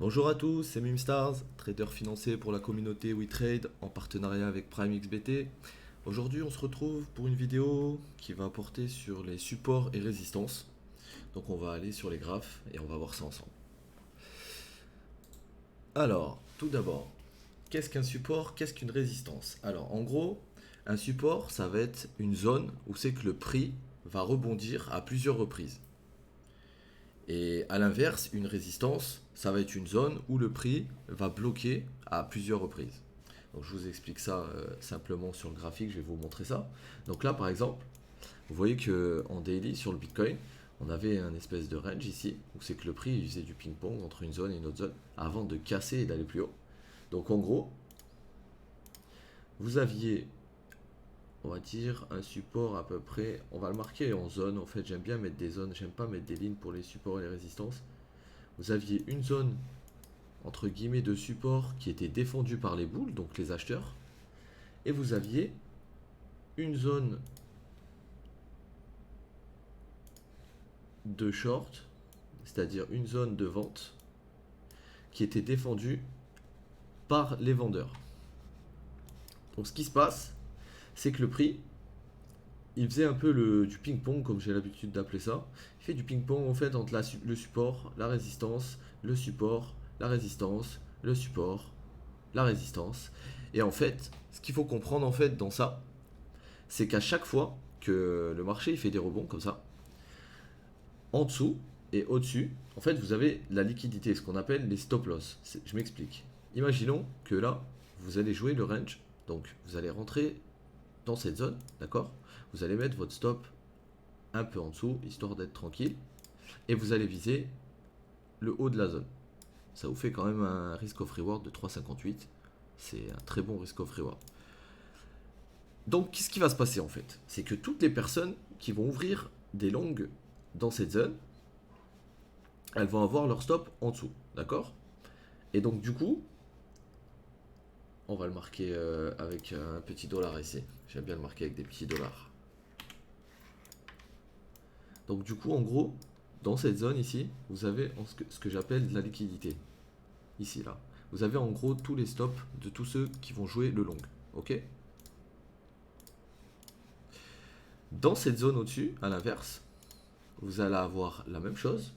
Bonjour à tous, c'est Mimstars, trader financier pour la communauté WeTrade en partenariat avec PrimeXBT. Aujourd'hui, on se retrouve pour une vidéo qui va porter sur les supports et résistances. Donc on va aller sur les graphes et on va voir ça ensemble. Alors, tout d'abord, qu'est-ce qu'un support, qu'est-ce qu'une résistance? Alors, en gros, un support, ça va être une zone où c'est que le prix va rebondir à plusieurs reprises. Et à l'inverse, une résistance, ça va être une zone où le prix va bloquer à plusieurs reprises. Donc je vous explique ça simplement sur le graphique, je vais vous montrer ça. Donc là par exemple, vous voyez que en daily sur le Bitcoin, on avait un espèce de range ici, où c'est que le prix il faisait du ping-pong entre une zone et une autre zone, avant de casser et d'aller plus haut. Donc en gros, vous aviez, on va dire, un support à peu près, on va le marquer en zone, en fait j'aime bien mettre des zones, j'aime pas mettre des lignes pour les supports et les résistances. Vous aviez une zone entre guillemets de support qui était défendue par les boules, donc les acheteurs, et vous aviez une zone de short, c'est-à-dire une zone de vente qui était défendue par les vendeurs. Donc ce qui se passe, c'est que le prix, il faisait un peu du ping-pong, comme j'ai l'habitude d'appeler ça. Il fait du ping-pong en fait entre le support, la résistance, le support, la résistance, le support, la résistance. Et en fait, ce qu'il faut comprendre en fait dans ça, c'est qu'à chaque fois que le marché il fait des rebonds comme ça, en dessous et au-dessus, en fait, vous avez la liquidité, ce qu'on appelle les stop loss. Je m'explique. Imaginons que là, vous allez jouer le range, donc vous allez rentrer dans cette zone, d'accord? Vous allez mettre votre stop un peu en dessous, histoire d'être tranquille, et vous allez viser le haut de la zone. Ça vous fait quand même un risk of reward de 3,58. C'est un très bon risk of reward. Donc, qu'est-ce qui va se passer en fait? C'est que toutes les personnes qui vont ouvrir des longues dans cette zone, elles vont avoir leur stop en dessous, d'accord? Et donc, du coup, on va le marquer avec un petit dollar ici. J'aime bien le marquer avec des petits dollars. Donc, du coup, en gros, dans cette zone ici, vous avez ce que j'appelle de la liquidité. Ici, là. Vous avez en gros tous les stops de tous ceux qui vont jouer le long. Ok? Dans cette zone au-dessus, à l'inverse, vous allez avoir la même chose,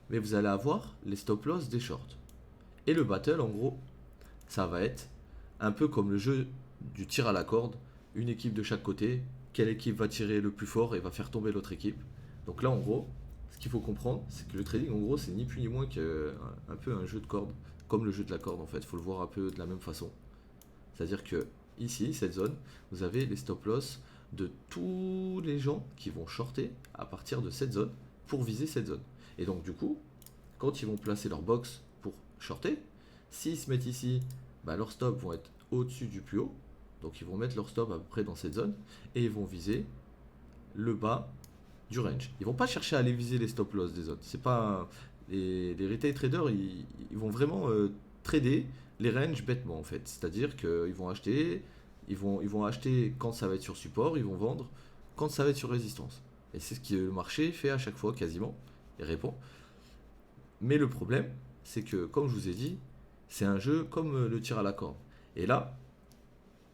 mais vous allez avoir les stop loss des shorts. Et le battle, en gros, ça va être un peu comme le jeu du tir à la corde, une équipe de chaque côté, quelle équipe va tirer le plus fort et va faire tomber l'autre équipe. Donc là, en gros, ce qu'il faut comprendre, c'est que le trading, en gros, c'est ni plus ni moins qu'un peu un jeu de corde, comme le jeu de la corde, en fait. Il faut le voir un peu de la même façon. C'est-à-dire que ici, cette zone, vous avez les stop loss de tous les gens qui vont shorter à partir de cette zone pour viser cette zone. Et donc, du coup, quand ils vont placer leur box pour shorter, s'ils se mettent ici, bah, leurs stops vont être au-dessus du plus haut. Donc, ils vont mettre leur stop à peu près dans cette zone et ils vont viser le bas du range. Ils vont pas chercher à aller viser les stop loss des autres. C'est pas les retail traders, ils vont vraiment trader les ranges bêtement en fait. C'est-à-dire qu'ils vont acheter, ils vont acheter quand ça va être sur support, ils vont vendre quand ça va être sur résistance. Et c'est ce que le marché fait à chaque fois quasiment. Il répond. Mais le problème, c'est que comme je vous ai dit, c'est un jeu comme le tir à la corde. Et là,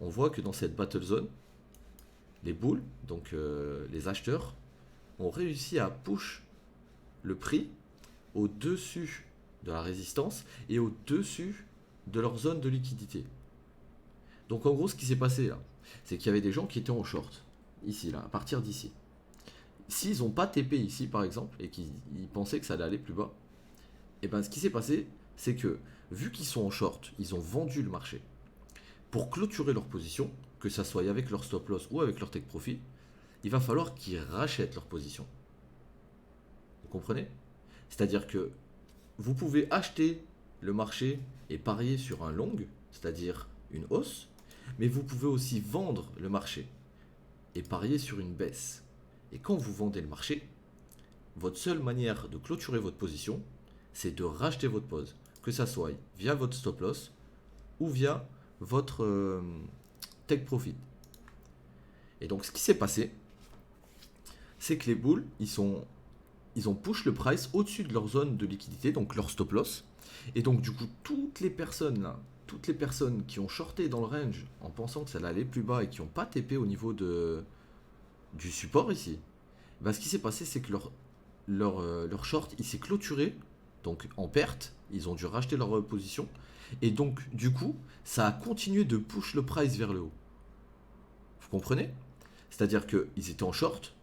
on voit que dans cette battle zone, les bulls, donc les acheteurs, ont réussi à push le prix au-dessus de la résistance et au-dessus de leur zone de liquidité. Donc en gros, ce qui s'est passé là, c'est qu'il y avait des gens qui étaient en short, ici, là, à partir d'ici. S'ils n'ont pas TP ici, par exemple, et qu'ils pensaient que ça allait aller plus bas, et ben ce qui s'est passé, c'est que vu qu'ils sont en short, ils ont vendu le marché. Pour clôturer leur position, que ça soit avec leur stop loss ou avec leur take profit, il va falloir qu'ils rachètent leur position. Vous comprenez? C'est-à-dire que vous pouvez acheter le marché et parier sur un long, c'est-à-dire une hausse, mais vous pouvez aussi vendre le marché et parier sur une baisse. Et quand vous vendez le marché, votre seule manière de clôturer votre position, c'est de racheter votre pause, que ça soit via votre stop loss ou via votre take profit. Et donc ce qui s'est passé, c'est que les bulls, ils sont ils ont push le price au-dessus de leur zone de liquidité, donc leur stop loss. Et donc du coup, toutes les personnes là, toutes les personnes qui ont shorté dans le range en pensant que ça allait aller plus bas et qui n'ont pas TP au niveau du support ici, bah, ce qui s'est passé, c'est que leur short, il s'est clôturé, donc en perte, ils ont dû racheter leur position, et donc du coup, ça a continué de push le price vers le haut. Vous comprenez? C'est-à-dire qu'ils étaient en short,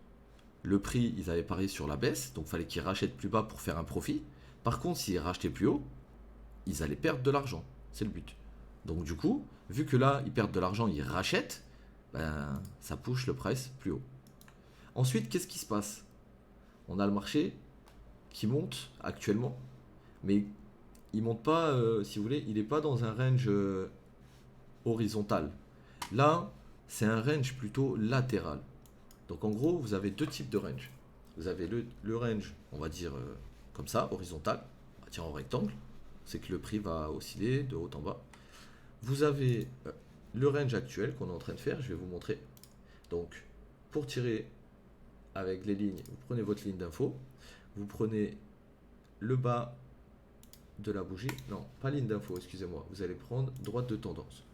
le prix, ils avaient parié sur la baisse, donc il fallait qu'ils rachètent plus bas pour faire un profit. Par contre, s'ils rachetaient plus haut, ils allaient perdre de l'argent. C'est le but. Donc du coup, vu que là, ils perdent de l'argent, ils rachètent, ben, ça push le price plus haut. Ensuite, qu'est-ce qui se passe? On a le marché qui monte actuellement, mais il monte pas, si vous voulez, il n'est pas dans un range horizontal. Là, c'est un range plutôt latéral. Donc en gros, vous avez deux types de range. Vous avez le range, on va dire comme ça, horizontal, on va dire en rectangle, c'est que le prix va osciller de haut en bas. Vous avez le range actuel qu'on est en train de faire, je vais vous montrer. Donc pour tirer avec les lignes, vous prenez votre ligne d'info, vous prenez le bas de la bougie, non, pas ligne d'info, excusez-moi, vous allez prendre droite de tendance.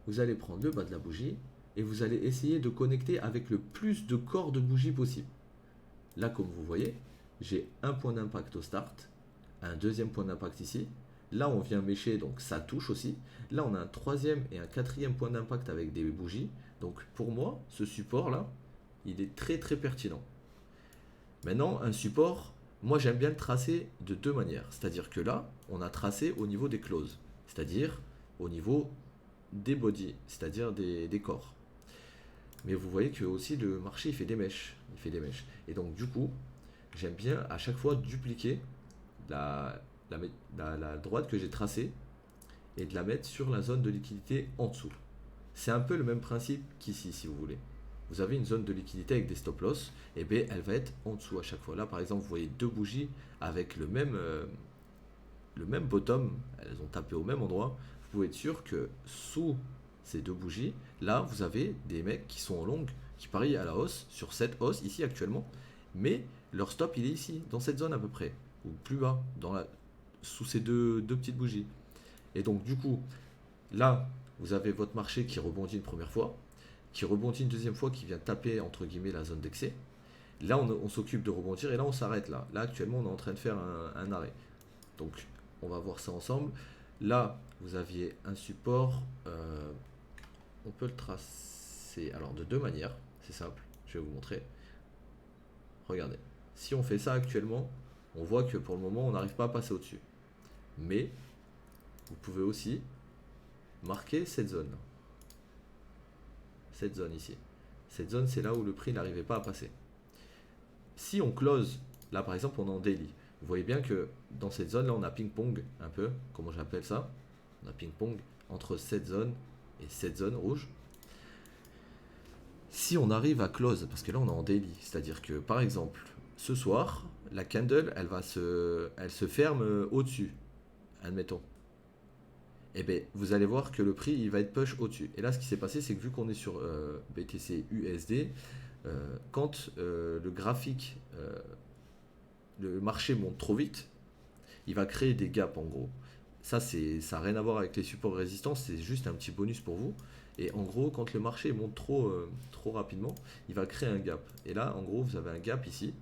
Vous allez prendre le bas de la bougie et vous allez essayer de connecter avec le plus de corps de bougie possible. Là, comme vous voyez, j'ai un point d'impact au start, un deuxième point d'impact ici. Là, on vient mécher, donc ça touche aussi. Là, on a un troisième et un quatrième point d'impact avec des bougies. Donc pour moi, ce support-là, il est très très pertinent. Maintenant, un support, moi j'aime bien le tracer de deux manières. C'est-à-dire que là, on a tracé au niveau des closes, c'est-à-dire au niveau des bodies, c'est-à-dire des corps. Mais vous voyez que aussi le marché il fait des mèches. Il fait des mèches. Et donc du coup, j'aime bien à chaque fois dupliquer la droite que j'ai tracée et de la mettre sur la zone de liquidité en dessous. C'est un peu le même principe qu'ici si vous voulez. Vous avez une zone de liquidité avec des stop loss, et bien elle va être en dessous à chaque fois. Là par exemple vous voyez deux bougies avec le même bottom, elles ont tapé au même endroit. Vous pouvez être sûr que sous ces deux bougies, là vous avez des mecs qui sont en longue, qui parient à la hausse sur cette hausse ici actuellement, mais leur stop il est ici, dans cette zone à peu près, ou plus bas, sous ces deux petites bougies. Et donc du coup, là vous avez votre marché qui rebondit une première fois, qui rebondit une deuxième fois, qui vient taper entre guillemets la zone d'excès. Là on s'occupe de rebondir et là on s'arrête là. Là actuellement on est en train de faire un arrêt. Donc on va voir ça ensemble. Là vous aviez un support, on peut le tracer alors de deux manières, c'est simple, je vais vous montrer. Regardez, si on fait ça actuellement, on voit que pour le moment on n'arrive pas à passer au-dessus. Mais vous pouvez aussi marquer cette zone là. Cette zone ici. Cette zone c'est là où le prix n'arrivait pas à passer. Si on close, là par exemple on est en daily, vous voyez bien que dans cette zone là on a ping-pong un peu, comment j'appelle ça? On a ping-pong entre cette zone et cette zone rouge. Si on arrive à close, parce que là on est en daily, c'est-à-dire que par exemple ce soir, la candle elle se ferme au-dessus, admettons. Et bien vous allez voir que le prix il va être push au-dessus. Et là ce qui s'est passé c'est que vu qu'on est sur BTC USD, quand le graphique, le marché monte trop vite, il va créer des gaps en gros. Ça n'a rien à voir avec les supports résistance, c'est juste un petit bonus pour vous. Et en gros, quand le marché monte trop rapidement, il va créer un gap. Et là, en gros, vous avez un gap ici.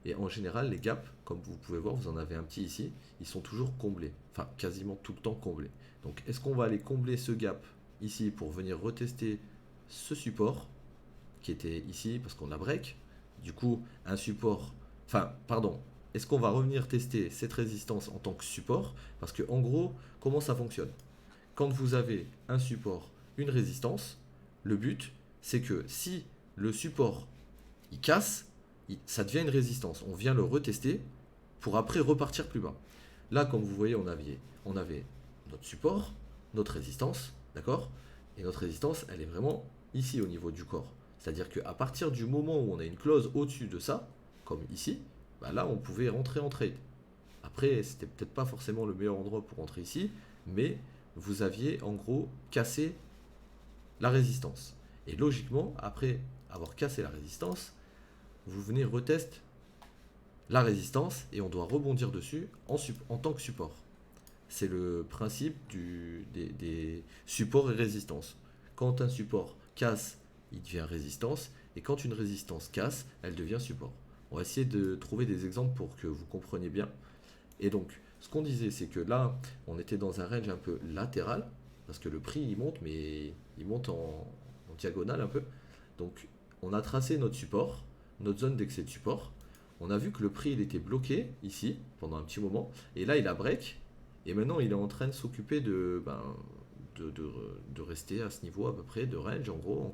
Et en général, les gaps, comme vous pouvez voir, vous en avez un petit ici, ils sont toujours comblés. Enfin, quasiment tout le temps comblés. Donc, est-ce qu'on va aller combler ce gap ici pour venir retester ce support qui était ici parce qu'on a break? Du coup, un support... Enfin, pardon, est-ce qu'on va revenir tester cette résistance en tant que support? Parce que en gros, comment ça fonctionne? Quand vous avez un support, une résistance, le but, c'est que si le support, il casse, ça devient une résistance. On vient le retester pour après repartir plus bas. Là, comme vous voyez, on avait notre support, notre résistance, d'accord? Et notre résistance, elle est vraiment ici au niveau du corps. C'est-à-dire qu'à partir du moment où on a une clause au-dessus de ça, comme ici, bah là, on pouvait rentrer en trade. Après, c'était peut-être pas forcément le meilleur endroit pour rentrer ici, mais vous aviez en gros cassé la résistance. Et logiquement, après avoir cassé la résistance, vous venez retest la résistance et on doit rebondir dessus en tant que support. C'est le principe des supports et résistances. Quand un support casse, il devient résistance, et quand une résistance casse, elle devient support. On va essayer de trouver des exemples pour que vous compreniez bien. Et donc, ce qu'on disait, c'est que là, on était dans un range un peu latéral, parce que le prix, il monte, mais il monte en diagonale un peu. Donc, on a tracé notre support, notre zone d'excès de support. On a vu que le prix, il était bloqué ici, pendant un petit moment, et là, il a break, et maintenant, il est en train de s'occuper de rester à ce niveau à peu près, de range, en gros,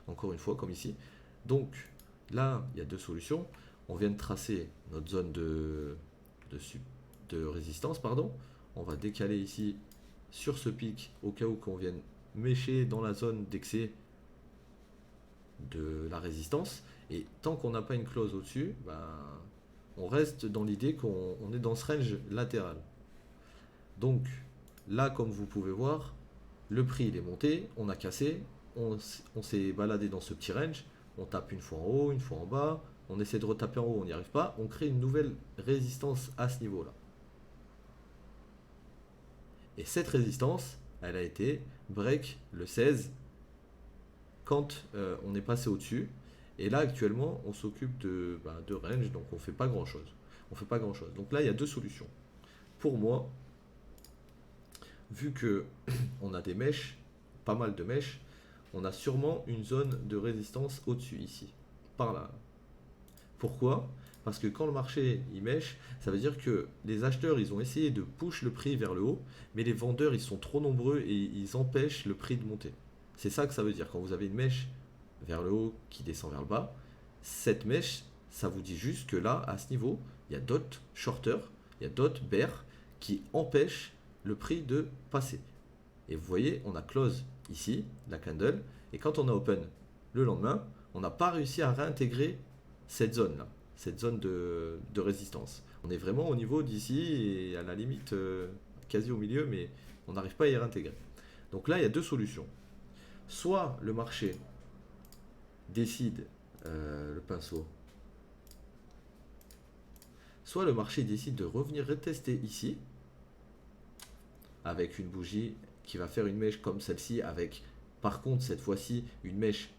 encore une fois, comme ici. Donc, là, il y a deux solutions. On vient de tracer notre zone de résistance, pardon. On va décaler ici sur ce pic au cas où qu'on vienne mécher dans la zone d'excès de la résistance. Et tant qu'on n'a pas une clause au-dessus, on reste dans l'idée qu'on est dans ce range latéral. Donc là, comme vous pouvez voir, le prix il est monté, on a cassé, on s'est baladé dans ce petit range, on tape une fois en haut, une fois en bas, on essaie de retaper en haut, on n'y arrive pas, on crée une nouvelle résistance à ce niveau-là. Et cette résistance, elle a été break le 16 quand on est passé au-dessus. Et là, actuellement, on s'occupe de range, donc on fait pas grand-chose. On fait pas grand-chose. Donc là, il y a deux solutions. Pour moi, vu que on a des mèches, pas mal de mèches, on a sûrement une zone de résistance au-dessus, ici, par là. Pourquoi? Parce que quand le marché il mèche, ça veut dire que les acheteurs ils ont essayé de push le prix vers le haut, mais les vendeurs ils sont trop nombreux et ils empêchent le prix de monter. C'est ça que ça veut dire. Quand vous avez une mèche vers le haut qui descend vers le bas, cette mèche, ça vous dit juste que là, à ce niveau, il y a d'autres shorters, il y a d'autres bears qui empêchent le prix de passer. Et vous voyez, on a close ici, la candle, et quand on a open le lendemain, on n'a pas réussi à réintégrer cette zone-là, cette zone de résistance. On est vraiment au niveau d'ici et à la limite quasi au milieu, mais on n'arrive pas à y réintégrer. Donc là, il y a deux solutions. Soit le marché décide, le pinceau, soit le marché décide de revenir retester ici, avec une bougie qui va faire une mèche comme celle-ci, avec par contre cette fois-ci une mèche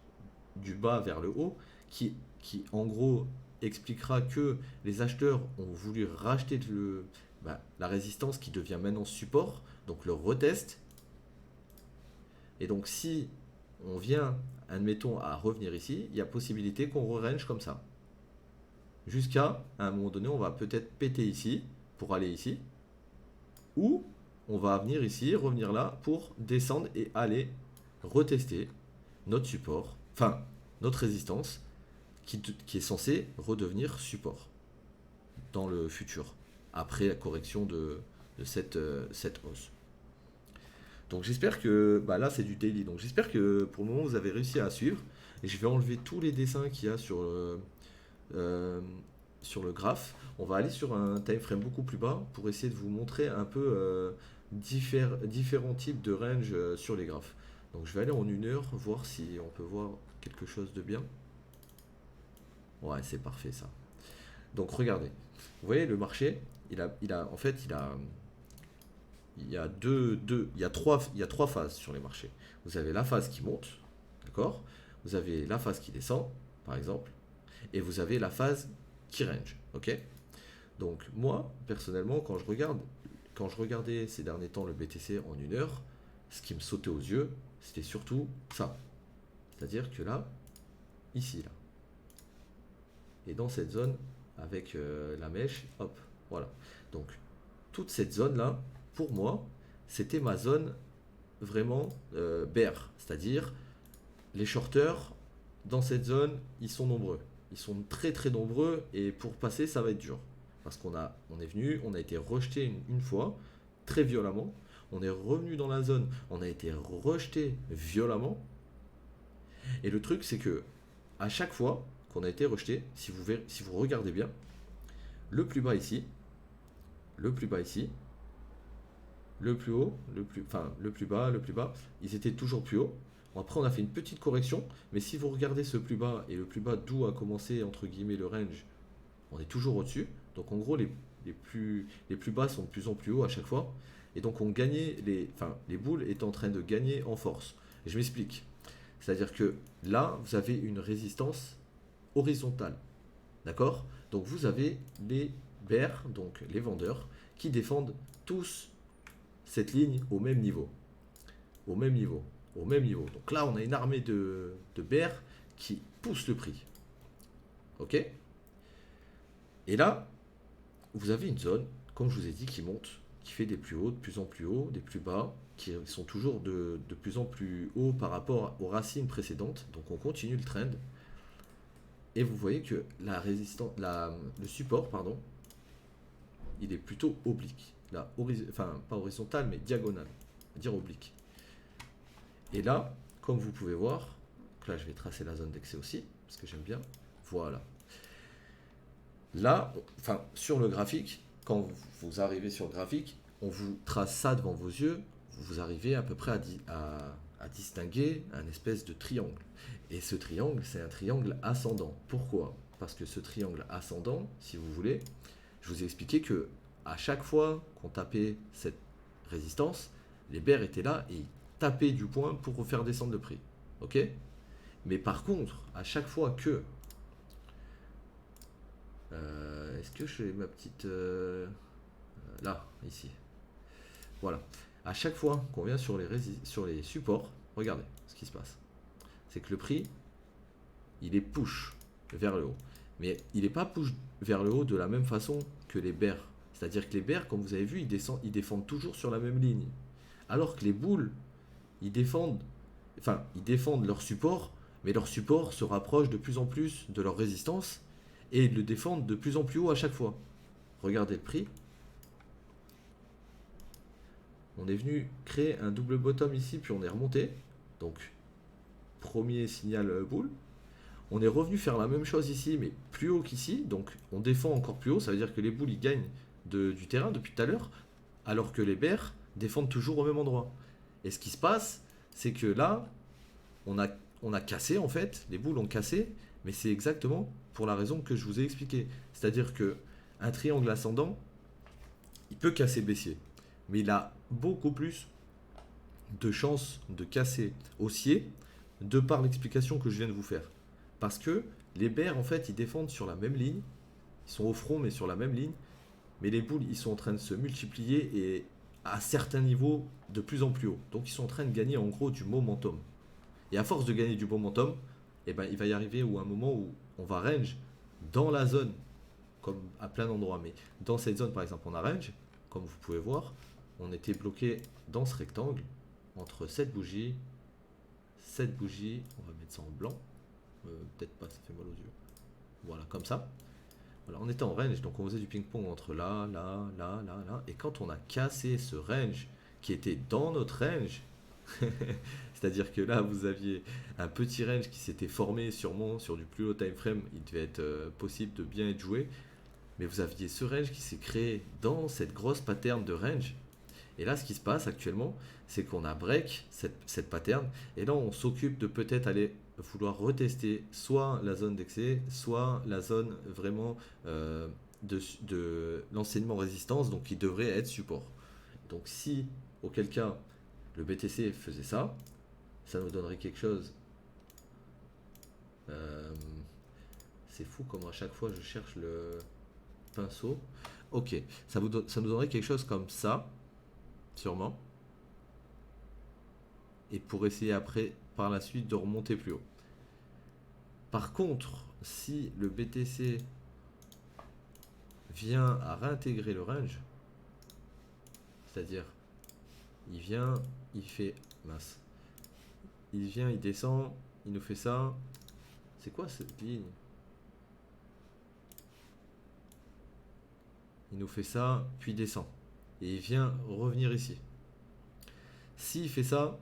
du bas vers le haut, qui en gros expliquera que les acheteurs ont voulu racheter la résistance qui devient maintenant support, donc le retest. Et donc si on vient, admettons, à revenir ici, il y a possibilité qu'on re-range comme ça. Jusqu'à un moment donné, on va peut-être péter ici pour aller ici, ou on va venir ici, revenir là pour descendre et aller retester notre support, enfin notre résistance qui est censée redevenir support dans le futur, après la correction de cette hausse. Donc j'espère que, là c'est du daily, donc j'espère que pour le moment vous avez réussi à suivre, et je vais enlever tous les dessins qu'il y a sur le graphe. On va aller sur un time frame beaucoup plus bas pour essayer de vous montrer un peu différents types de range sur les graphes. Donc je vais aller en 1 heure, voir si on peut voir quelque chose de bien. Ouais, c'est parfait ça. Donc regardez, vous voyez le marché, il y a trois phases sur les marchés. Vous avez la phase qui monte, d'accord? Vous avez la phase qui descend, par exemple, et vous avez la phase qui range, ok? Donc moi, personnellement, quand je regardais ces derniers temps le BTC en 1 heure, ce qui me sautait aux yeux, c'était surtout ça. C'est-à-dire que là, ici, là, et dans cette zone, avec la mèche, hop, voilà. Donc, toute cette zone-là, pour moi, c'était ma zone vraiment bear. C'est-à-dire, les shorters, dans cette zone, ils sont nombreux. Ils sont très très nombreux, et pour passer, ça va être dur. Parce on est venu, on a été rejeté une fois, très violemment. On est revenu dans la zone, on a été rejeté violemment. Et le truc, c'est que à chaque fois qu'on a été rejeté, si vous regardez bien, le plus bas ici, le plus bas ici, le plus haut, le plus bas, ils étaient toujours plus hauts. Bon, après, on a fait une petite correction, mais si vous regardez ce plus bas et le plus bas d'où a commencé entre guillemets le range, On est toujours au-dessus. Donc en gros, les plus bas sont de plus en plus hauts à chaque fois. Et donc on gagnait les boules étaient en train de gagner en force. Et je m'explique. C'est-à-dire que là, vous avez une résistance horizontale. D'accord? Donc vous avez les bears, donc les vendeurs, qui défendent tous cette ligne au même niveau. Au même niveau. Au même niveau. Donc là, on a une armée de bears qui poussent le prix. Ok? Et là, vous avez une zone, comme je vous ai dit, qui monte, qui fait des plus hauts, de plus en plus hauts, des plus bas, qui sont toujours de plus en plus hauts par rapport aux racines précédentes. Donc on continue le trend. Et vous voyez que le support, pardon, il est plutôt oblique. Là, enfin, pas horizontal, mais diagonal. Dire oblique. Et là, comme vous pouvez voir, là je vais tracer la zone d'excès aussi, parce que j'aime bien. Voilà. Là, enfin, sur le graphique, quand vous arrivez sur le graphique, on vous trace ça devant vos yeux, vous arrivez à peu près à distinguer un espèce de triangle. Et ce triangle, c'est un triangle ascendant. Pourquoi? Parce que ce triangle ascendant, si vous voulez, je vous ai expliqué que à chaque fois qu'on tapait cette résistance, les bears étaient là et ils tapaient du poing pour refaire descendre le prix. Ok? Mais par contre, à chaque fois que est-ce que je fais ma petite... là, ici. Voilà. À chaque fois qu'on vient sur les supports, regardez ce qui se passe. C'est que le prix, il est push vers le haut. Mais il n'est pas push vers le haut de la même façon que les bears. C'est-à-dire que les bears, comme vous avez vu, ils défendent toujours sur la même ligne. Alors que les bulls, ils défendent leur support, mais leur support se rapproche de plus en plus de leur résistance et ils le défendent de plus en plus haut à chaque fois. Regardez le prix. On est venu créer un double bottom ici, puis on est remonté. Donc, premier signal bull. On est revenu faire la même chose ici, mais plus haut qu'ici. Donc, on défend encore plus haut. Ça veut dire que les bulls, ils gagnent du terrain depuis tout à l'heure, alors que les bears défendent toujours au même endroit. Et ce qui se passe, c'est que là, on a cassé en fait. Les bulls ont cassé, mais c'est exactement pour la raison que je vous ai expliqué. C'est-à-dire que un triangle ascendant, il peut casser baissier, mais il a beaucoup plus de chances de casser haussier de par l'explication que je viens de vous faire. Parce que les bears, en fait, ils défendent sur la même ligne, ils sont au front, mais sur la même ligne, mais les bulls, ils sont en train de se multiplier et à certains niveaux de plus en plus haut. Donc, ils sont en train de gagner en gros du momentum. Et à force de gagner du momentum, eh ben, il va y arriver un moment où on va range dans la zone, comme à plein d'endroits, mais dans cette zone par exemple on a range, comme vous pouvez voir, on était bloqué dans ce rectangle, entre cette bougie, on va mettre ça en blanc, peut-être pas, ça fait mal aux yeux, voilà, comme ça. Voilà, on était en range, donc on faisait du ping-pong entre là, et quand on a cassé ce range qui était dans notre range, c'est-à-dire que là, vous aviez un petit range qui s'était formé sûrement sur du plus haut time frame. Il devait être possible de bien être joué. Mais vous aviez ce range qui s'est créé dans cette grosse pattern de range. Et là, ce qui se passe actuellement, c'est qu'on a break cette pattern. Et là, on s'occupe de peut-être aller vouloir retester soit la zone d'excès, soit la zone vraiment de l'enseignement résistance, donc qui devrait être support. Donc si, auquel cas, le BTC faisait ça, ça nous donnerait quelque chose. C'est fou comme à chaque fois je cherche le pinceau. Ok, ça nous donnerait quelque chose comme ça, sûrement. Et pour essayer après, par la suite, de remonter plus haut. Par contre, si le BTC vient à réintégrer le range, c'est-à-dire, il vient, il fait, mince, il vient, il descend, il nous fait ça. C'est quoi cette ligne? Il nous fait ça, puis il descend. Et il vient revenir ici. S'il fait ça,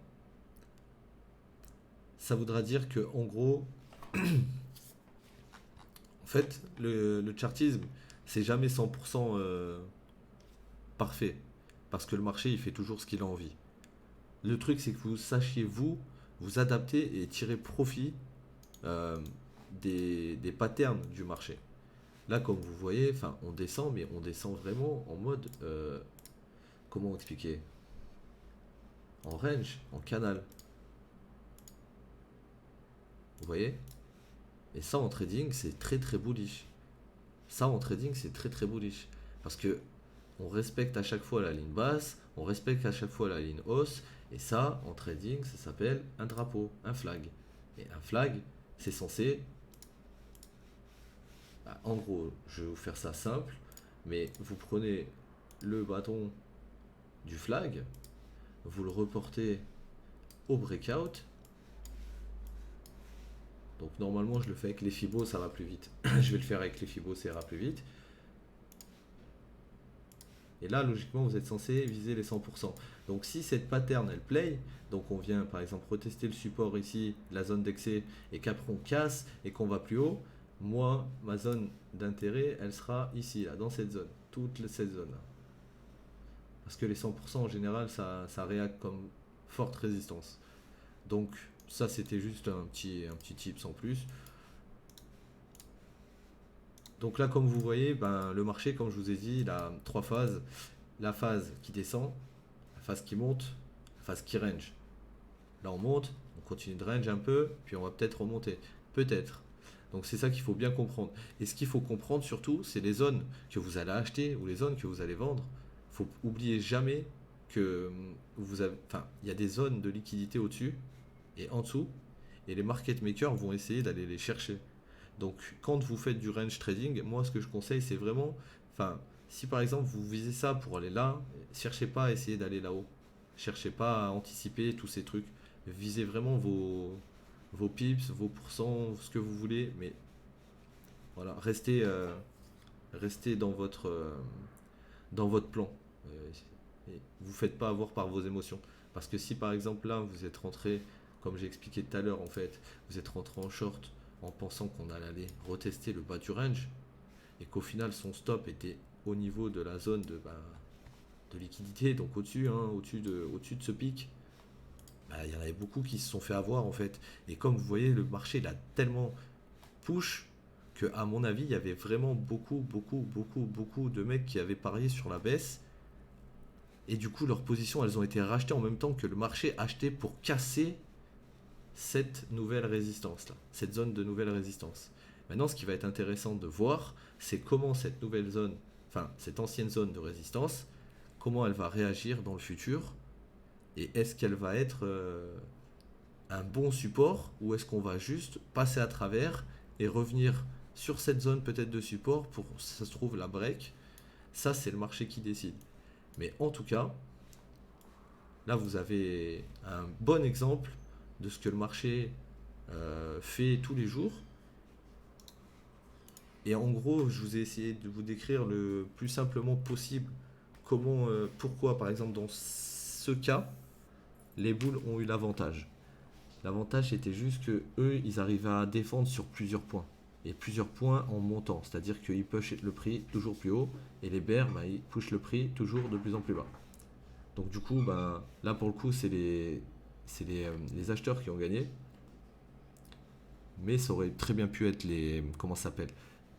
ça voudra dire que en gros, en fait, le chartisme, c'est jamais 100% parfait. Parce que le marché, il fait toujours ce qu'il a envie. Le truc, c'est que vous sachiez, vous adapter et tirer profit des patterns du marché. Là, comme vous voyez, enfin, on descend, mais on descend vraiment en mode, comment expliquer? En range, en canal. Vous voyez? Et ça, en trading, c'est très très bullish. Ça, en trading, c'est très très bullish. Parce que on respecte à chaque fois la ligne basse, on respecte à chaque fois la ligne hausse. Et ça, en trading, ça s'appelle un drapeau, un flag. Et un flag, c'est censé... Bah, en gros, je vais vous faire ça simple, mais vous prenez le bâton du flag, vous le reportez au breakout. Donc normalement, je le fais avec les fibos, ça va plus vite. Je vais le faire avec les fibos, ça ira plus vite. Et là, logiquement, vous êtes censé viser les 100%. Donc si cette pattern, elle play, donc on vient par exemple retester le support ici, la zone d'excès, et qu'après on casse et qu'on va plus haut, moi, ma zone d'intérêt, elle sera ici, là, dans cette zone, cette zone-là. Parce que les 100% en général, ça réacte comme forte résistance. Donc ça, c'était juste un petit tips en plus. Donc là, comme vous voyez, ben, le marché, comme je vous ai dit, il a trois phases. La phase qui descend, la phase qui monte, la phase qui range. Là, on monte, on continue de range un peu, puis on va peut-être remonter. Peut-être. Donc c'est ça qu'il faut bien comprendre. Et ce qu'il faut comprendre surtout, c'est les zones que vous allez acheter ou les zones que vous allez vendre. Faut oublier jamais que vous avez, enfin, il y a des zones de liquidité au-dessus et en dessous, et les market makers vont essayer d'aller les chercher. Donc, quand vous faites du range trading, moi, ce que je conseille, c'est vraiment, enfin, si par exemple vous visez ça pour aller là, cherchez pas à essayer d'aller là-haut. Cherchez pas à anticiper tous ces trucs. Visez vraiment vos pips, vos pourcents, ce que vous voulez, mais voilà, restez dans votre plan. Et vous faites pas avoir par vos émotions. Parce que si par exemple là, vous êtes rentré, comme j'ai expliqué tout à l'heure en fait, vous êtes rentré en short en pensant qu'on allait aller retester le bas du range et qu'au final son stop était au niveau de la zone de liquidité, donc au-dessus, hein, au-dessus de ce pic, bah, il y en avait beaucoup qui se sont fait avoir en fait. Et comme vous voyez, le marché il a tellement push que à mon avis, il y avait vraiment beaucoup de mecs qui avaient parié sur la baisse. Et du coup, leurs positions, elles ont été rachetées en même temps que le marché achetait pour casser cette nouvelle résistance là, cette zone de nouvelle résistance. Maintenant, ce qui va être intéressant de voir, c'est comment cette nouvelle zone, enfin cette ancienne zone de résistance, comment elle va réagir dans le futur et est-ce qu'elle va être un bon support ou est-ce qu'on va juste passer à travers et revenir sur cette zone peut-être de support pour, si ça se trouve, la break. Ça, c'est le marché qui décide. Mais en tout cas, là, vous avez un bon exemple de ce que le marché fait tous les jours. Et en gros, je vous ai essayé de vous décrire le plus simplement possible comment, pourquoi, par exemple, dans ce cas, les boules ont eu l'avantage. L'avantage, c'était juste que eux, ils arrivaient à défendre sur plusieurs points. Et plusieurs points en montant. C'est-à-dire qu'ils pushent le prix toujours plus haut. Et les bears, bah, ils pushent le prix toujours de plus en plus bas. Donc du coup, ben, là pour le coup, les acheteurs qui ont gagné. Mais ça aurait très bien pu être les, comment ça s'appelle,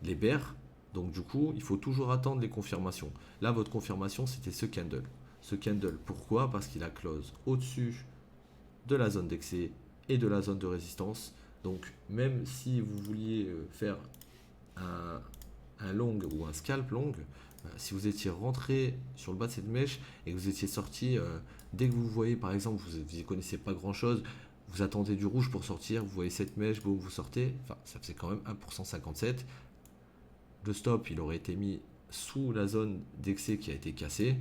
les bears. Donc du coup, il faut toujours attendre les confirmations. Là, votre confirmation, c'était ce candle. Ce candle, pourquoi? Parce qu'il a close au-dessus de la zone d'excès et de la zone de résistance. Donc même si vous vouliez faire un long ou un scalp long, si vous étiez rentré sur le bas de cette mèche et que vous étiez sorti, dès que vous voyez par exemple, vous n'y connaissez pas grand chose, vous attendez du rouge pour sortir, vous voyez cette mèche, boum, vous sortez, enfin ça faisait quand même 1,57%. Le stop il aurait été mis sous la zone d'excès qui a été cassée,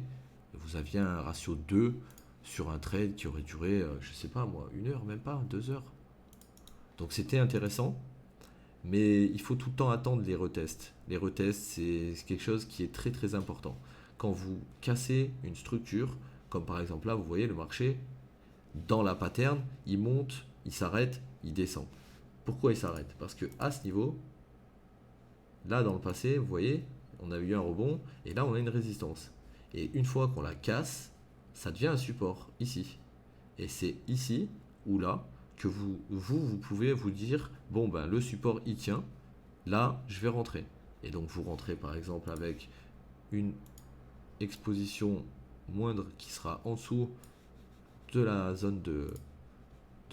vous aviez un ratio 2 sur un trade qui aurait duré, je sais pas moi, 1 heure, même pas, 2 heures. Donc c'était intéressant. Mais il faut tout le temps attendre les retests. Les retests, c'est quelque chose qui est très très important. Quand vous cassez une structure, comme par exemple là, vous voyez le marché, dans la pattern, il monte, il s'arrête, il descend. Pourquoi il s'arrête? Parce que à ce niveau, là dans le passé, vous voyez, on a eu un rebond, et là on a une résistance. Et une fois qu'on la casse, ça devient un support, ici. Et c'est ici ou là que vous pouvez vous dire, bon ben le support il tient, là je vais rentrer. Et donc vous rentrez par exemple avec une exposition moindre qui sera en dessous de la zone de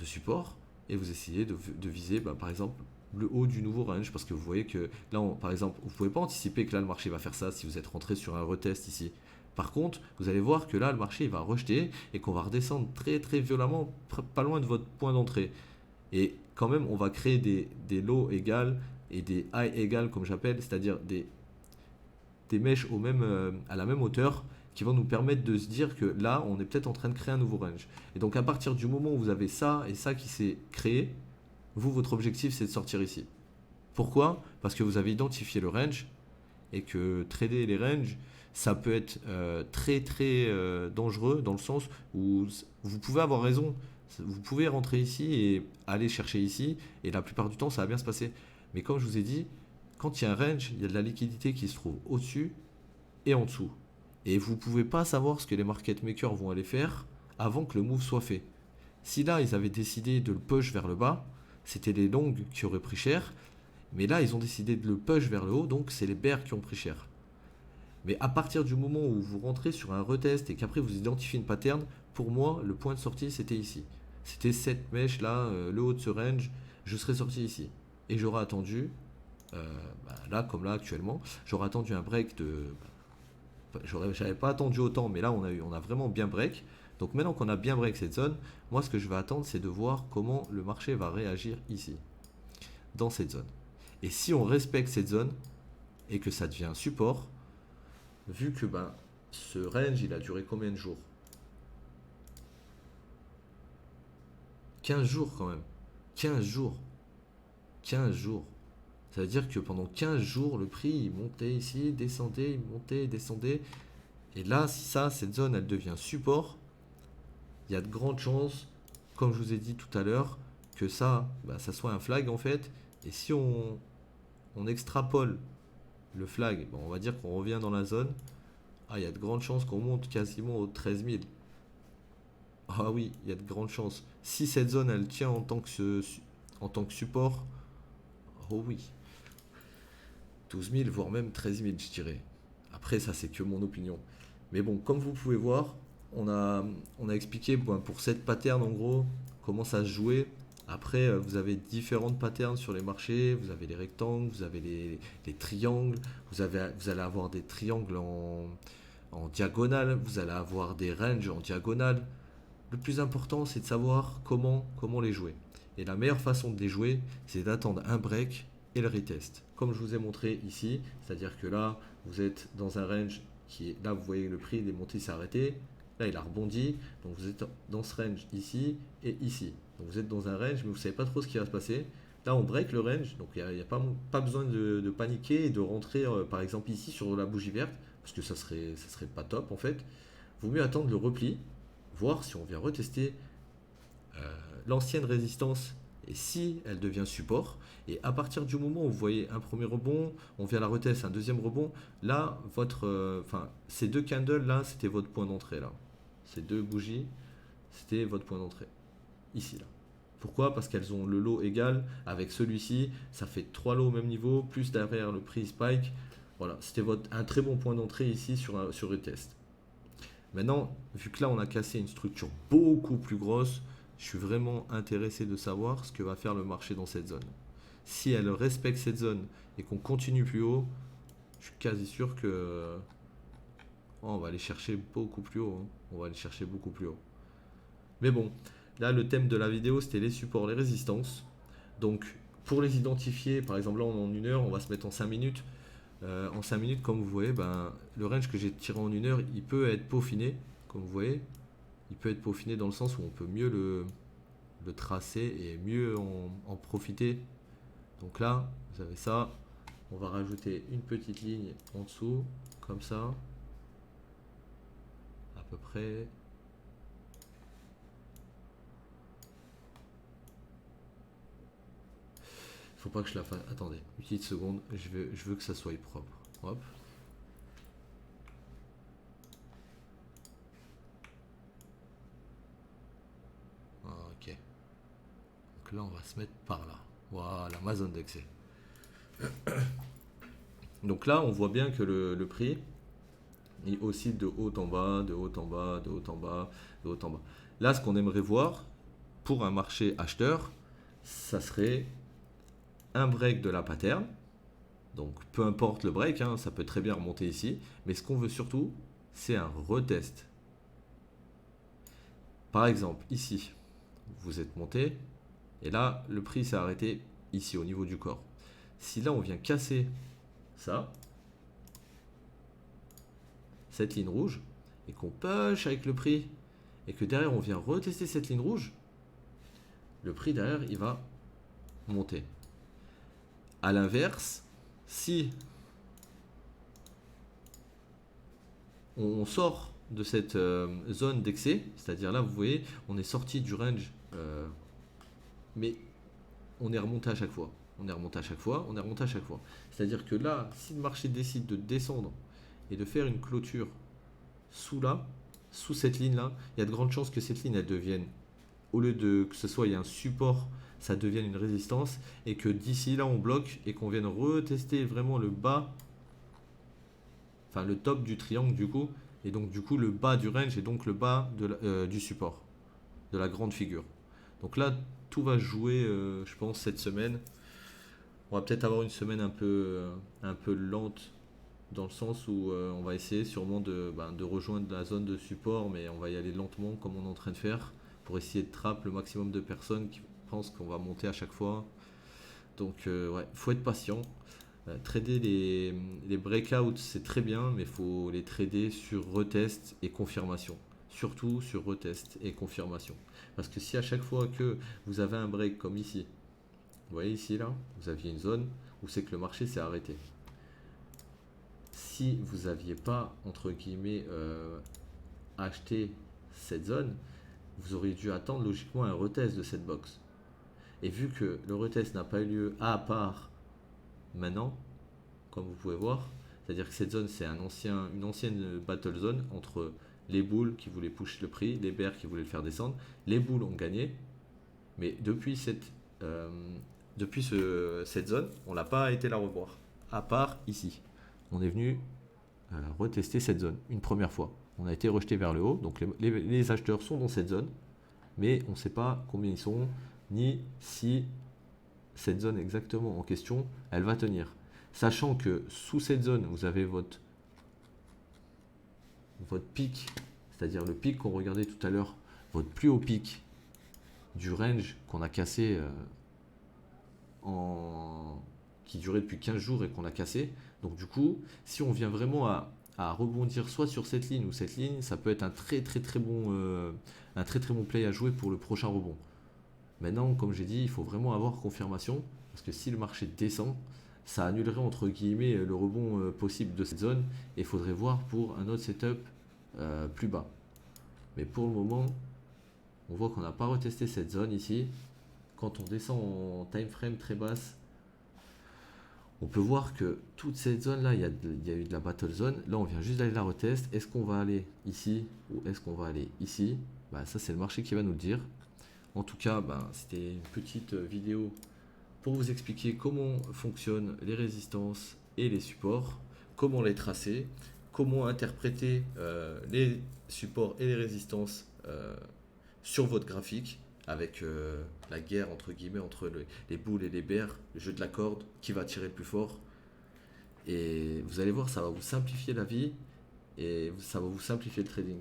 support, et vous essayez de viser par exemple le haut du nouveau range, parce que vous voyez que là, par exemple, vous ne pouvez pas anticiper que là le marché va faire ça si vous êtes rentré sur un retest ici. Par contre, vous allez voir que là le marché il va rejeter et qu'on va redescendre très très violemment, pas loin de votre point d'entrée. Et quand même, on va créer des lows égales et des highs égales, comme j'appelle, c'est-à-dire des mèches à la même hauteur qui vont nous permettre de se dire que là, on est peut-être en train de créer un nouveau range. Et donc, à partir du moment où vous avez ça et ça qui s'est créé, vous, votre objectif, c'est de sortir ici. Pourquoi? Parce que vous avez identifié le range et que trader les ranges, ça peut être très très dangereux dans le sens où vous pouvez avoir raison. Vous pouvez rentrer ici et aller chercher ici, et la plupart du temps, ça va bien se passer. Mais comme je vous ai dit, quand il y a un range, il y a de la liquidité qui se trouve au-dessus et en dessous. Et vous ne pouvez pas savoir ce que les market makers vont aller faire avant que le move soit fait. Si là, ils avaient décidé de le push vers le bas, c'était les longs qui auraient pris cher. Mais là, ils ont décidé de le push vers le haut, donc c'est les bears qui ont pris cher. Mais à partir du moment où vous rentrez sur un retest et qu'après vous identifiez une pattern, pour moi, le point de sortie, c'était ici. C'était cette mèche là, le haut de ce range, je serais sorti ici. Et j'aurais attendu, là comme là actuellement, j'aurais attendu un break de... J'avais pas attendu autant, mais là on a vraiment bien break. Donc maintenant qu'on a bien break cette zone, moi ce que je vais attendre, c'est de voir comment le marché va réagir ici, dans cette zone. Et si on respecte cette zone et que ça devient un support, vu que ce range il a duré combien de jours? 15 jours quand même. 15 jours. 15 jours. Ça veut dire que pendant 15 jours, le prix il montait ici, descendait, il montait, descendait. Et là, si cette zone elle devient support, il y a de grandes chances, comme je vous ai dit tout à l'heure, que ça soit un flag en fait. Et si on extrapole le flag, on va dire qu'on revient dans la zone. Ah, il y a de grandes chances qu'on monte quasiment aux 13 000. Ah oui, il y a de grandes chances. Si cette zone elle tient en tant que support, oh oui, 12 000 voire même 13 000 je dirais. Après ça c'est que mon opinion. Mais bon, comme vous pouvez voir, on a expliqué pour cette pattern en gros comment ça se jouait. Après, vous avez différentes patterns sur les marchés. Vous avez les rectangles, vous avez les triangles. Vous allez avoir des triangles en diagonale. Vous allez avoir des ranges en diagonale. Le plus important, c'est de savoir comment les jouer. Et la meilleure façon de les jouer, c'est d'attendre un break et le retest. Comme je vous ai montré ici, c'est-à-dire que là, vous êtes dans un range qui est... Là, vous voyez le prix, il est monté, s'est arrêté. Là, il a rebondi. Donc, vous êtes dans ce range ici et ici. Donc, vous êtes dans un range, mais vous ne savez pas trop ce qui va se passer. Là, on break le range. Donc, il n'y a pas besoin de paniquer et de rentrer, par exemple, ici sur la bougie verte. Parce que ça serait pas top, en fait. Vaut mieux attendre le repli, voir si on vient retester l'ancienne résistance et si elle devient support. Et à partir du moment où vous voyez un premier rebond, on vient la retest, un deuxième rebond, là, ces deux candles là, c'était votre point d'entrée là. Ces deux bougies, c'était votre point d'entrée. Ici là. Pourquoi? Parce qu'elles ont le lot égal avec celui-ci, ça fait trois lots au même niveau, plus derrière le prix spike. Voilà, c'était un très bon point d'entrée ici sur le test. Maintenant, vu que là on a cassé une structure beaucoup plus grosse, je suis vraiment intéressé de savoir ce que va faire le marché dans cette zone. Si elle respecte cette zone et qu'on continue plus haut, je suis quasi sûr que on va aller chercher beaucoup plus haut. On va aller chercher beaucoup plus haut. Mais bon, là le thème de la vidéo c'était les supports, les résistances. Donc pour les identifier, par exemple là on est en 1 heure, on va se mettre en 5 minutes. En 5 minutes, comme vous voyez, le range que j'ai tiré en 1 heure, il peut être peaufiné, comme vous voyez. Il peut être peaufiné dans le sens où on peut mieux le tracer et mieux en profiter. Donc là, vous avez ça. On va rajouter une petite ligne en dessous, comme ça. À peu près. Faut pas que je la fasse. Attendez, une petite seconde. Je veux que ça soit propre. Hop. Ok. Donc là, on va se mettre par là. Voilà, ma zone d'accès. Donc là, on voit bien que le prix, il oscille de haut en bas, de haut en bas, de haut en bas, de haut en bas. Là, ce qu'on aimerait voir pour un marché acheteur, ça serait un break de la pattern. Donc peu importe le break, hein, ça peut très bien remonter ici. Mais ce qu'on veut surtout, c'est un retest. Par exemple, ici, vous êtes monté, et là, le prix s'est arrêté ici, au niveau du corps. Si là, on vient casser ça, cette ligne rouge, et qu'on push avec le prix, et que derrière, on vient retester cette ligne rouge, le prix derrière, il va monter. A l'inverse, si on sort de cette zone d'excès, c'est-à-dire là, vous voyez, on est sorti du range, mais on est remonté à chaque fois. On est remonté à chaque fois, on est remonté à chaque fois. C'est-à-dire que là, si le marché décide de descendre et de faire une clôture sous là, sous cette ligne-là, il y a de grandes chances que cette ligne, elle devienne, au lieu de que ce soit il y a un support, ça devienne une résistance, et que d'ici là, on bloque et qu'on vienne retester vraiment le bas, enfin le top du triangle du coup, et donc du coup le bas du range et donc le bas du support, de la grande figure. Donc là, tout va se jouer, je pense, cette semaine. On va peut-être avoir une semaine un peu lente dans le sens où on va essayer sûrement de rejoindre la zone de support, mais on va y aller lentement comme on est en train de faire pour essayer de trapper le maximum de personnes qui pensent qu'on va monter à chaque fois. Donc ouais, faut être patient. Trader les breakouts, c'est très bien, mais il faut les trader sur retest et confirmation. Surtout sur retest et confirmation. Parce que si à chaque fois que vous avez un break comme ici, vous voyez ici là, vous aviez une zone où c'est que le marché s'est arrêté. Si vous n'aviez pas, entre guillemets, acheté cette zone, vous auriez dû attendre logiquement un retest de cette box. Et vu que le retest n'a pas eu lieu à part maintenant, comme vous pouvez voir, c'est-à-dire que cette zone c'est une ancienne battle zone entre les bulls qui voulaient push le prix, les bears qui voulaient le faire descendre. Les bulls ont gagné, mais depuis cette zone, on n'a pas été la revoir. À part ici, on est venu retester cette zone une première fois. On a été rejeté vers le haut, donc les acheteurs sont dans cette zone, mais on ne sait pas combien ils sont, ni si cette zone exactement en question, elle va tenir. Sachant que sous cette zone, vous avez votre pic, c'est-à-dire le pic qu'on regardait tout à l'heure, votre plus haut pic du range qu'on a cassé qui durait depuis 15 jours et qu'on a cassé. Donc du coup, si on vient vraiment à rebondir soit sur cette ligne ou cette ligne, ça peut être un très bon play à jouer pour le prochain rebond. Maintenant, comme j'ai dit, il faut vraiment avoir confirmation, parce que si le marché descend, ça annulerait entre guillemets le rebond possible de cette zone, et il faudrait voir pour un autre setup plus bas. Mais pour le moment, on voit qu'on n'a pas retesté cette zone ici. Quand on descend en time frame très basse, on peut voir que toute cette zone là, il y a eu de la battle zone. Là, on vient juste d'aller la retest. Est-ce qu'on va aller ici ou est-ce qu'on va aller ici? Ça, c'est le marché qui va nous le dire. En tout cas, c'était une petite vidéo pour vous expliquer comment fonctionnent les résistances et les supports, comment les tracer, comment interpréter les supports et les résistances sur votre graphique avec la guerre entre guillemets entre les bulls et les bears, le jeu de la corde, qui va tirer le plus fort. Et vous allez voir, ça va vous simplifier la vie et ça va vous simplifier le trading.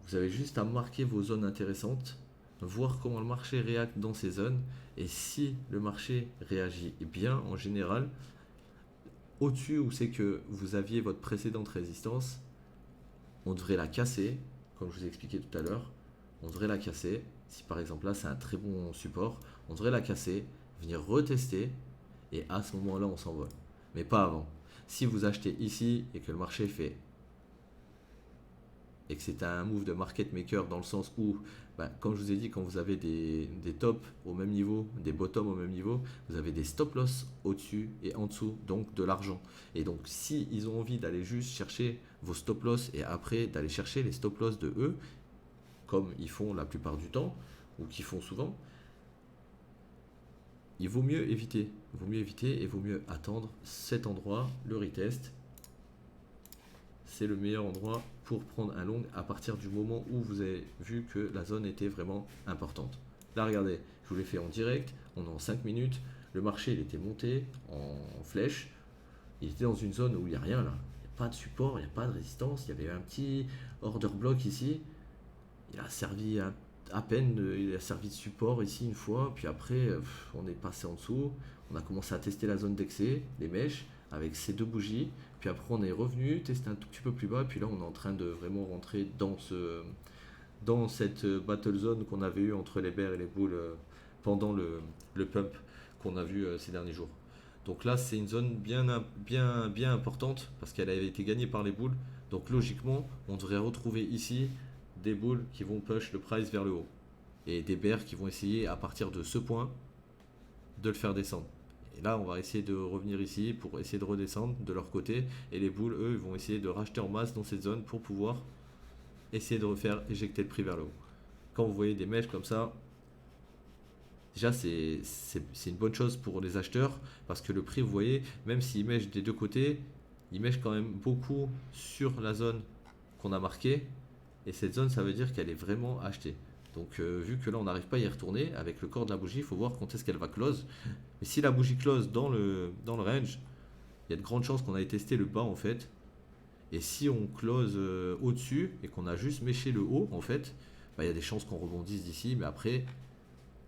Vous avez juste à marquer vos zones intéressantes, voir comment le marché réacte dans ces zones, et si le marché réagit bien en général, au-dessus où c'est que vous aviez votre précédente résistance, on devrait la casser, comme je vous ai expliqué tout à l'heure, on devrait la casser. Si par exemple là c'est un très bon support, on devrait la casser, venir retester, et à ce moment-là on s'envole. Mais pas avant. Si vous achetez ici et que le marché fait et que c'est un move de market maker dans le sens où, comme je vous ai dit, quand vous avez des tops au même niveau, des bottoms au même niveau, vous avez des stop loss au-dessus et en dessous, donc de l'argent. Et donc si ils ont envie d'aller juste chercher vos stop loss et après d'aller chercher les stop loss de eux, comme ils font la plupart du temps, ou qu'ils font souvent, il vaut mieux éviter. Il vaut mieux éviter et vaut mieux attendre cet endroit, le retest. C'est le meilleur endroit pour prendre un long à partir du moment où vous avez vu que la zone était vraiment importante. Là, regardez, je vous l'ai fait en direct, on est en 5 minutes, le marché il était monté en flèche, il était dans une zone où il n'y a rien là, il n'y a pas de support, il n'y a pas de résistance, il y avait un petit order block ici, il a servi à peine, il a servi de support ici une fois, puis après on est passé en dessous, on a commencé à tester la zone d'excès, les mèches, avec ces deux bougies, puis après on est revenu, tester un tout petit peu plus bas, puis là on est en train de vraiment rentrer dans cette battle zone qu'on avait eu entre les bears et les bulls pendant le pump qu'on a vu ces derniers jours. Donc là c'est une zone bien importante parce qu'elle avait été gagnée par les bulls, donc logiquement on devrait retrouver ici des bulls qui vont push le price vers le haut et des bears qui vont essayer à partir de ce point de le faire descendre. Et là, on va essayer de revenir ici pour essayer de redescendre de leur côté. Et les bulls, eux, vont essayer de racheter en masse dans cette zone pour pouvoir essayer de refaire éjecter le prix vers le haut. Quand vous voyez des mèches comme ça, déjà c'est une bonne chose pour les acheteurs parce que le prix, vous voyez, même s'il mèche des deux côtés, il mèche quand même beaucoup sur la zone qu'on a marquée. Et cette zone, ça veut dire qu'elle est vraiment achetée. Donc vu que là on n'arrive pas à y retourner avec le corps de la bougie, il faut voir quand est-ce qu'elle va close. Mais si la bougie close dans le range, il y a de grandes chances qu'on aille tester le bas en fait. Et si on close au-dessus et qu'on a juste méché le haut en fait, bah, il y a des chances qu'on rebondisse d'ici. Mais après,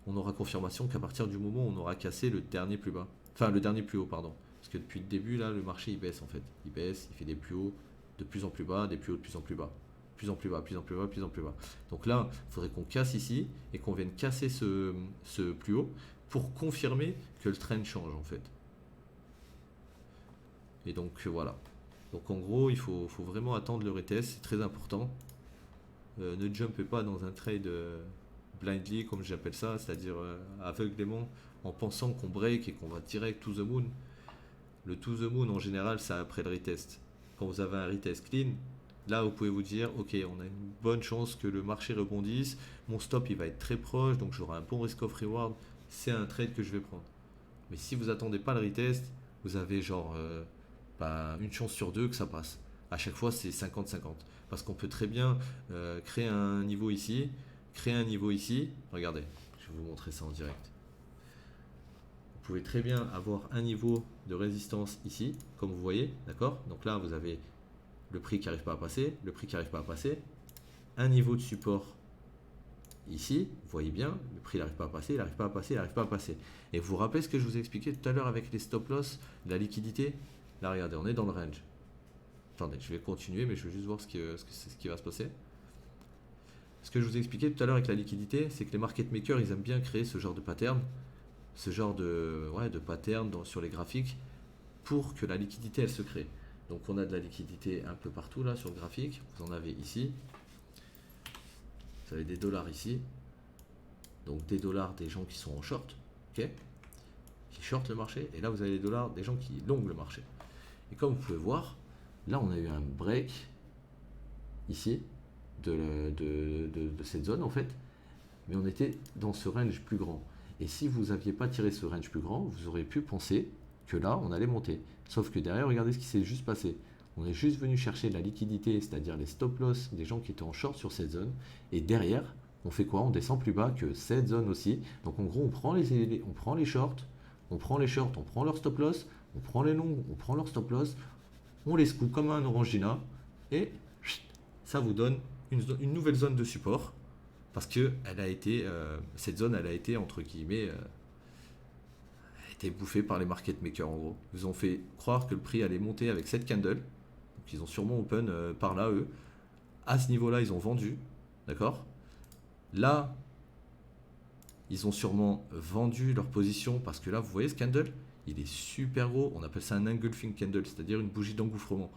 on aura confirmation qu'à partir du moment où on aura cassé le dernier plus bas. Enfin le dernier plus haut, pardon. Parce que depuis le début là, le marché il baisse en fait. Il baisse, il fait des plus hauts de plus en plus bas, des plus hauts de plus en plus bas. Plus en plus bas, plus en plus bas, plus en plus bas. Donc là, il faudrait qu'on casse ici et qu'on vienne casser ce plus haut pour confirmer que le trend change en fait. Et donc voilà. Donc en gros, il faut vraiment attendre le retest, c'est très important. Ne jumpez pas dans un trade blindly, comme j'appelle ça, c'est-à-dire aveuglément, en pensant qu'on break et qu'on va direct to the moon. Le to the moon en général, c'est après le retest. Quand vous avez un retest clean, là, vous pouvez vous dire, ok, on a une bonne chance que le marché rebondisse, mon stop il va être très proche, donc j'aurai un bon risk of reward, c'est un trade que je vais prendre. Mais si vous attendez pas le retest, vous avez genre une chance sur deux que ça passe. À chaque fois, c'est 50-50. Parce qu'on peut très bien créer un niveau ici, créer un niveau ici. Regardez, je vais vous montrer ça en direct. Vous pouvez très bien avoir un niveau de résistance ici, comme vous voyez, d'accord? Donc là, vous avez le prix qui n'arrive pas à passer, le prix qui n'arrive pas à passer, un niveau de support ici, vous voyez bien, le prix n'arrive pas à passer, il n'arrive pas à passer, il n'arrive pas à passer. Et vous vous rappelez ce que je vous ai expliqué tout à l'heure avec les stop loss, la liquidité? Là, regardez, on est dans le range. Attendez, je vais continuer, mais je veux juste voir ce qui va se passer. Ce que je vous ai expliqué tout à l'heure avec la liquidité, c'est que les market makers, ils aiment bien créer ce genre de pattern, ce genre de pattern sur les graphiques, pour que la liquidité, elle se crée. Donc on a de la liquidité un peu partout là sur le graphique. Vous en avez ici. Vous avez des dollars ici. Donc des dollars des gens qui sont en short, ok, qui short le marché. Et là vous avez des dollars des gens qui longuent le marché. Et comme vous pouvez voir, là on a eu un break ici de cette zone en fait. Mais on était dans ce range plus grand. Et si vous n'aviez pas tiré ce range plus grand, vous auriez pu penser que là on allait monter. Sauf que derrière, regardez ce qui s'est juste passé. On est juste venu chercher de la liquidité, c'est-à-dire les stop loss des gens qui étaient en short sur cette zone. Et derrière, on fait quoi? On descend plus bas que cette zone aussi. Donc en gros, on prend les shorts, on prend leur stop loss, on prend les longs, on prend leur stop loss, on les secoue comme un orangina et ça vous donne une nouvelle zone de support parce que cette zone, elle a été entre guillemets bouffé par les market makers en gros. Ils ont fait croire que le prix allait monter avec cette candle. Donc ils ont sûrement open par là eux. À ce niveau-là, ils ont vendu. D'accord? Là, ils ont sûrement vendu leur position parce que là, vous voyez ce candle, il est super gros. On appelle ça un engulfing candle, c'est-à-dire une bougie d'engouffrement.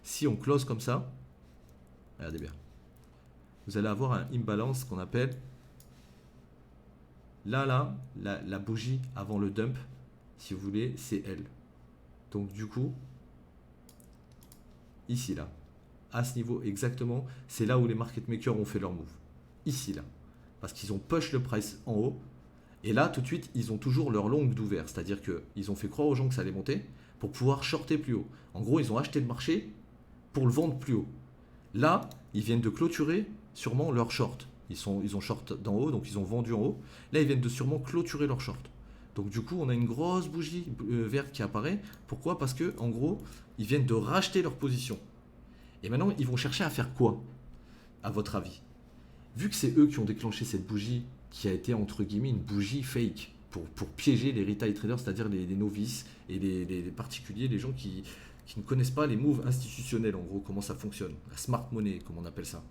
Si on close comme ça, regardez bien, vous allez avoir un imbalance qu'on appelle là, la bougie avant le dump, si vous voulez, c'est elle. Donc du coup, ici là, à ce niveau exactement, c'est là où les market makers ont fait leur move. Ici là, parce qu'ils ont push le price en haut Et là, tout de suite, ils ont toujours leur longue d'ouvert. C'est-à-dire qu'ils ont fait croire aux gens que ça allait monter pour pouvoir shorter plus haut. En gros, ils ont acheté le marché pour le vendre plus haut. Là, ils viennent de clôturer sûrement leur short. Ils ont short d'en haut, donc ils ont vendu en haut. Là, ils viennent de sûrement clôturer leur short. Donc du coup, on a une grosse bougie verte qui apparaît. Pourquoi? Parce que en gros, ils viennent de racheter leur position. Et maintenant, ils vont chercher à faire quoi, à votre avis? Vu que c'est eux qui ont déclenché cette bougie, qui a été entre guillemets une bougie fake, pour piéger les retail traders, c'est-à-dire les novices et les particuliers, les gens qui ne connaissent pas les moves institutionnels, en gros, comment ça fonctionne, la smart money, comme on appelle ça.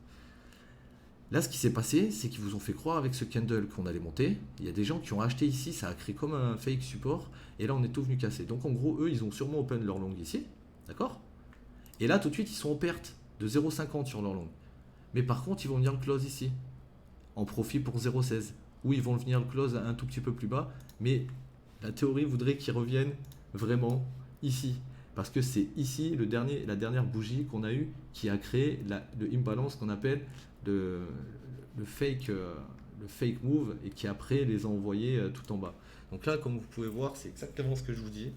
Là, ce qui s'est passé, c'est qu'ils vous ont fait croire avec ce candle qu'on allait monter. Il y a des gens qui ont acheté ici, ça a créé comme un fake support, et là, on est tout venu casser. Donc, en gros, eux, ils ont sûrement open leur long ici, d'accord? Et là, tout de suite, ils sont en perte de 0,50 sur leur long. Mais par contre, ils vont venir le close ici, en profit pour 0,16. Ou ils vont venir le close un tout petit peu plus bas, mais la théorie voudrait qu'ils reviennent vraiment ici. Parce que c'est ici la dernière bougie qu'on a eue qui a créé le imbalance qu'on appelle le fake move et qui après les a envoyés tout en bas. Donc là, comme vous pouvez voir, c'est exactement ce que je vous dis.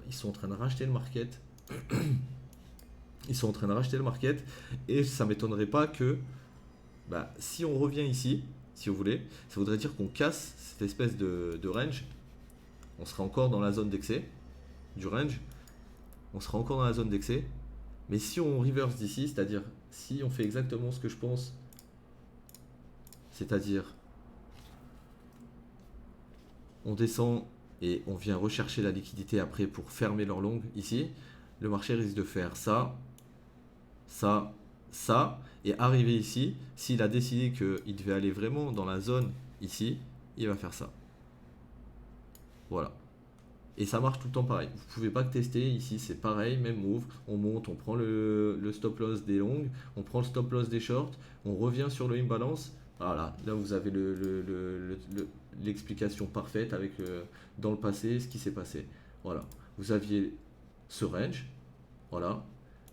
Ils sont en train de racheter le market. Ils sont en train de racheter le market et ça ne m'étonnerait pas que si on revient ici, si vous voulez, ça voudrait dire qu'on casse cette espèce de range. On sera encore dans la zone d'excès du range. On sera encore dans la zone d'excès. Mais si on reverse d'ici, c'est-à-dire si on fait exactement ce que je pense, c'est-à-dire on descend et on vient rechercher la liquidité après pour fermer leur longue ici, le marché risque de faire ça, ça, ça, et arriver ici, s'il a décidé qu'il devait aller vraiment dans la zone ici, il va faire ça. Voilà. Et ça marche tout le temps pareil. Vous ne pouvez pas que tester. Ici, c'est pareil, même move. On monte, on prend le stop loss des longues, on prend le stop loss des shorts, on revient sur le imbalance. Voilà, là vous avez l'explication parfaite avec dans le passé ce qui s'est passé. Voilà, vous aviez ce range. Voilà,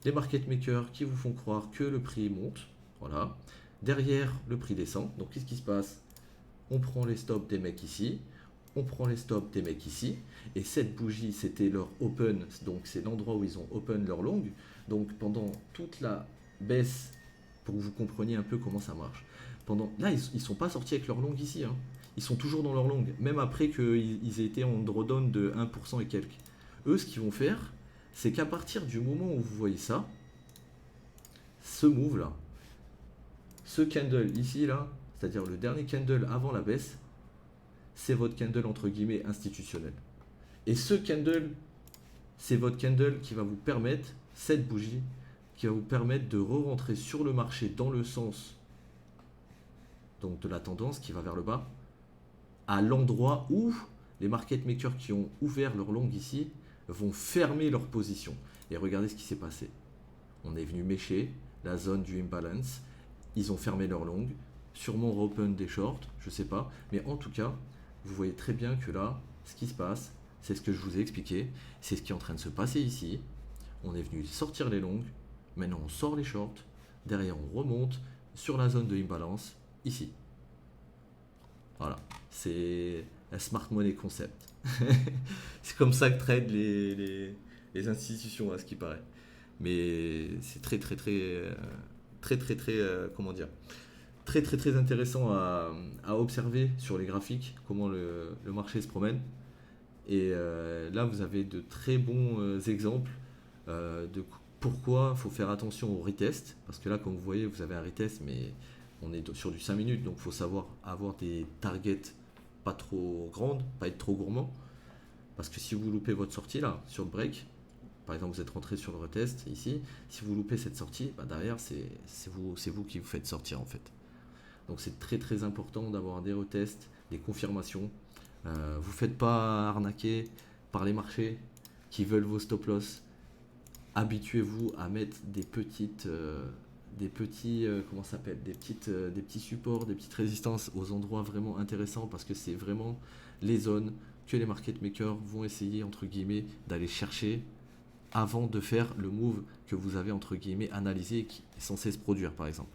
les market makers qui vous font croire que le prix monte. Voilà, derrière le prix descend. Donc qu'est-ce qui se passe? On prend les stops des mecs ici. On prend les stops des mecs ici, et cette bougie c'était leur open, donc c'est l'endroit où ils ont open leur long. Donc pendant toute la baisse, pour que vous compreniez un peu comment ça marche, là ils sont pas sortis avec leur long ici, hein. Ils sont toujours dans leur long, même après qu'ils aient été en drawdown de 1% et quelques. Eux, ce qu'ils vont faire, c'est qu'à partir du moment où vous voyez ça, ce move là, ce candle ici là, c'est-à-dire le dernier candle avant la baisse, c'est votre candle entre guillemets institutionnel. Et ce candle, c'est votre candle qui va vous permettre, cette bougie, qui va vous permettre de re-rentrer sur le marché dans le sens donc de la tendance qui va vers le bas, à l'endroit où les market makers qui ont ouvert leur long ici vont fermer leur position. Et regardez ce qui s'est passé. On est venu mécher la zone du imbalance, ils ont fermé leur long, sûrement open des shorts, je sais pas, mais en tout cas, vous voyez très bien que là, ce qui se passe, c'est ce que je vous ai expliqué, c'est ce qui est en train de se passer ici. On est venu sortir les longues, maintenant on sort les shorts, derrière on remonte sur la zone de imbalance, ici. Voilà, c'est la smart money concept. C'est comme ça que trade les institutions, à ce qui paraît. Mais c'est comment dire, très intéressant à observer sur les graphiques comment le marché se promène. Et là, vous avez de très bons exemples de pourquoi il faut faire attention au retest. Parce que là, comme vous voyez, vous avez un retest, mais on est sur du 5 minutes. Donc, il faut savoir avoir des targets pas trop grandes, pas être trop gourmand. Parce que si vous loupez votre sortie là, sur le break, par exemple, vous êtes rentré sur le retest ici, si vous loupez cette sortie, derrière, c'est vous qui vous faites sortir en fait. Donc c'est très important d'avoir des retests, des confirmations. Vous ne faites pas arnaquer par les marchés qui veulent vos stop loss. Habituez-vous à mettre des petits supports, des petites résistances aux endroits vraiment intéressants parce que c'est vraiment les zones que les market makers vont essayer entre guillemets d'aller chercher avant de faire le move que vous avez entre guillemets analysé et qui est censé se produire par exemple.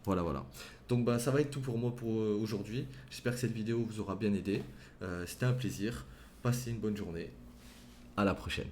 Voilà, voilà. Donc bah, ça va être tout pour moi pour aujourd'hui. J'espère que cette vidéo vous aura bien aidé. C'était un plaisir. Passez une bonne journée. À la prochaine.